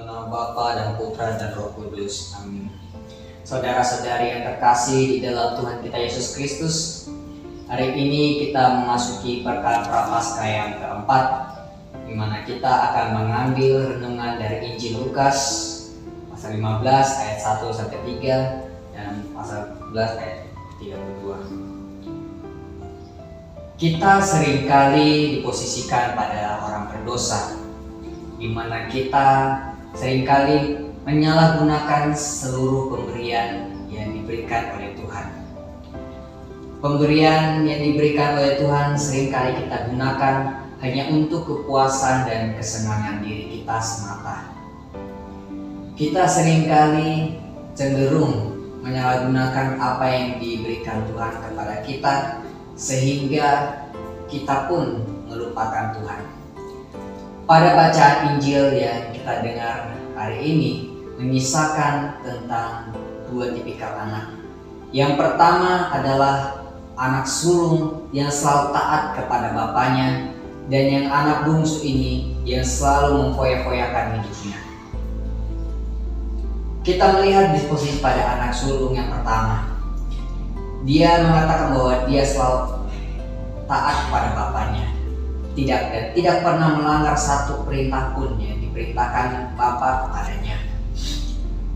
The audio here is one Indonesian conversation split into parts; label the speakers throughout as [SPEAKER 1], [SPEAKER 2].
[SPEAKER 1] Nama Bapa dan Putra dan Roh Kudus. Amin. Saudara-saudari yang terkasih di dalam Tuhan kita Yesus Kristus, hari ini kita memasuki pekan Prapaskah yang keempat, di mana kita akan mengambil renungan dari Injil Lukas pasal 15 ayat 1 sampai 3 dan pasal 11 ayat 32. Kita seringkali diposisikan pada orang berdosa, di mana kita seringkali menyalahgunakan seluruh pemberian yang diberikan oleh Tuhan. Pemberian yang diberikan oleh Tuhan seringkali kita gunakan hanya untuk kepuasan dan kesenangan diri kita semata. Kita seringkali cenderung menyalahgunakan apa yang diberikan Tuhan kepada kita, sehingga kita pun melupakan Tuhan. Pada bacaan Injil yang kita dengar hari ini mengisahkan tentang dua tipikal anak. Yang pertama adalah anak sulung yang selalu taat kepada bapaknya, dan yang anak bungsu ini yang selalu memfoya-foyakan hidupnya. Kita melihat disposisi pada anak sulung yang pertama. Dia mengatakan bahwa dia selalu taat kepada bapaknya, tidak pernah melanggar satu perintah pun yang diperintahkan Bapa kepadanya.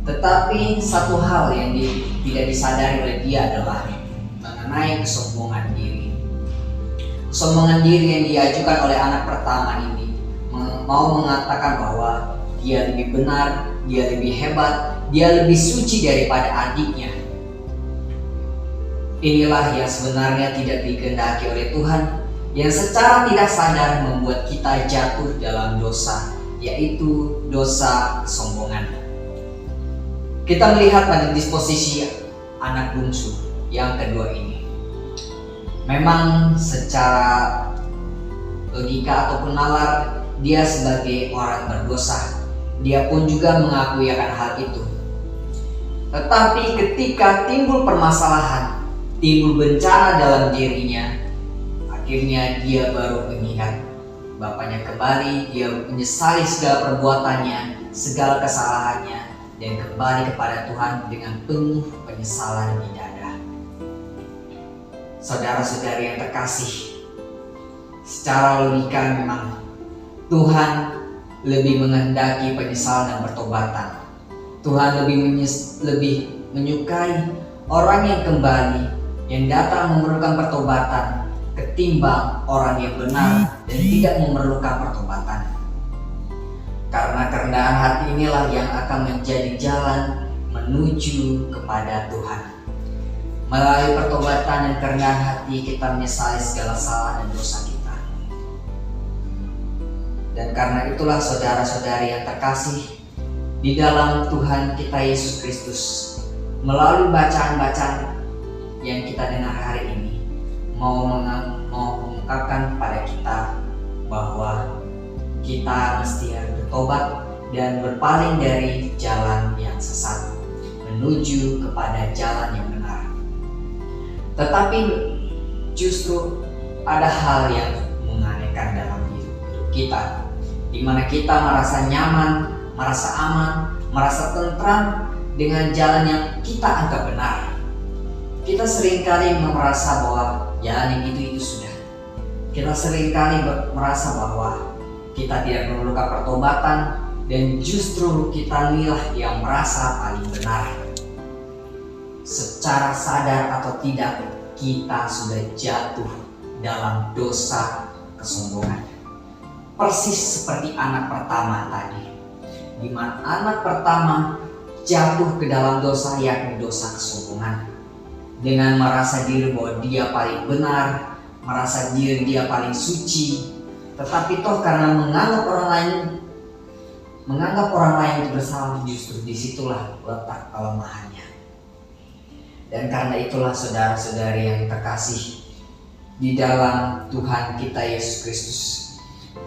[SPEAKER 1] Tetapi satu hal yang tidak disadari oleh dia adalah mengenai kesombongan diri. Kesombongan diri yang diajukan oleh anak pertama ini mau mengatakan bahwa dia lebih benar, dia lebih hebat, dia lebih suci daripada adiknya. Inilah yang sebenarnya tidak dikehendaki oleh Tuhan, yang secara tidak sadar membuat kita jatuh dalam dosa, yaitu dosa kesombongan. Kita melihat pada disposisi anak bungsu yang kedua ini. Memang secara logika ataupun nalar, dia sebagai orang berdosa, dia pun juga mengakui akan hal itu. Tetapi ketika timbul permasalahan, timbul bencana dalam dirinya, akhirnya dia baru mengingat bapaknya kembali, dia menyesali segala perbuatannya, segala kesalahannya, dan kembali kepada Tuhan dengan penuh penyesalan di dada. Saudara-saudari yang terkasih, secara logika memang Tuhan lebih menghendaki penyesalan dan pertobatan. Tuhan lebih menyukai orang yang kembali, yang datang memerlukan pertobatan, ketimbang orang yang benar dan tidak memerlukan pertobatan. Karena kerendahan hati inilah yang akan menjadi jalan menuju kepada Tuhan. Melalui pertobatan dan kerendahan hati kita menyesali segala salah dan dosa kita. Dan karena itulah saudara-saudari yang terkasih di dalam Tuhan kita Yesus Kristus, melalui bacaan-bacaan yang kita dengar hari ini, mau mengungkapkan pada kita bahwa kita mesti bertobat dan berpaling dari jalan yang sesat menuju kepada jalan yang benar. Tetapi justru ada hal yang menganehkan dalam hidup kita, di mana kita merasa nyaman, merasa aman, merasa tentram dengan jalan yang kita anggap benar. Kita seringkali merasa bahwa jalan yang itu sudah. Kita seringkali merasa bahwa kita tidak memerlukan pertobatan, dan justru kita inilah yang merasa paling benar. Secara sadar atau tidak, kita sudah jatuh dalam dosa kesombongan. Persis seperti anak pertama tadi, di mana anak pertama jatuh ke dalam dosa, yakni dosa kesombongan, dengan merasa diri bahwa dia paling benar, merasa diri dia paling suci. Tetapi toh karena menganggap orang lain itu bersalah, justru disitulah letak kelemahannya. Dan karena itulah saudara-saudari yang terkasih di dalam Tuhan kita Yesus Kristus,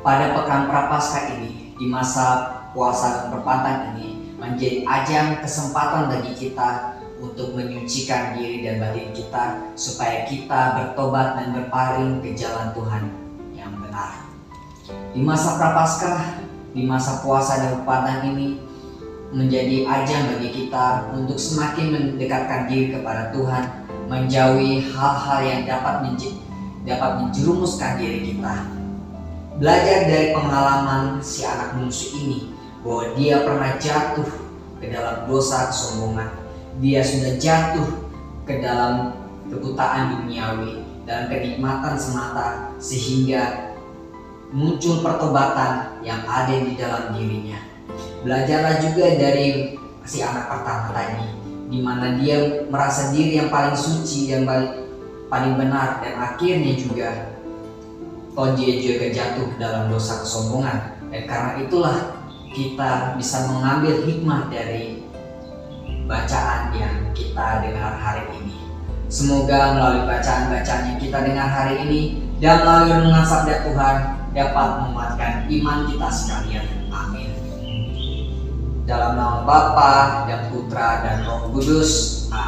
[SPEAKER 1] pada pekan Prapaskah ini, di masa puasa dan berpantang ini, menjadi ajang kesempatan bagi kita untuk menyucikan diri dan batin kita, supaya kita bertobat dan berpaling ke jalan Tuhan yang benar. Di masa Prapaskah, di masa puasa dan berpantang ini, menjadi ajang bagi kita untuk semakin mendekatkan diri kepada Tuhan, menjauhi hal-hal yang dapat menjerumuskan diri kita. Belajar dari pengalaman si anak bungsu ini bahwa dia pernah jatuh ke dalam dosa kesombongan. Dia sudah jatuh ke dalam kebutaan duniawi dan kenikmatan semata, sehingga muncul pertobatan yang ada di dalam dirinya. Belajarlah juga dari si anak pertama tadi, di mana dia merasa diri yang paling suci dan paling benar, dan akhirnya juga dia juga jatuh dalam dosa kesombongan. Dan karena itulah kita bisa mengambil hikmah dari bacaan yang kita dengar hari ini. Semoga melalui bacaan-bacaan yang kita dengar hari ini dan melalui renungan sabda Tuhan dapat menguatkan iman kita sekalian. Amin. Dalam nama Bapa dan Putra dan Roh Kudus. Amin.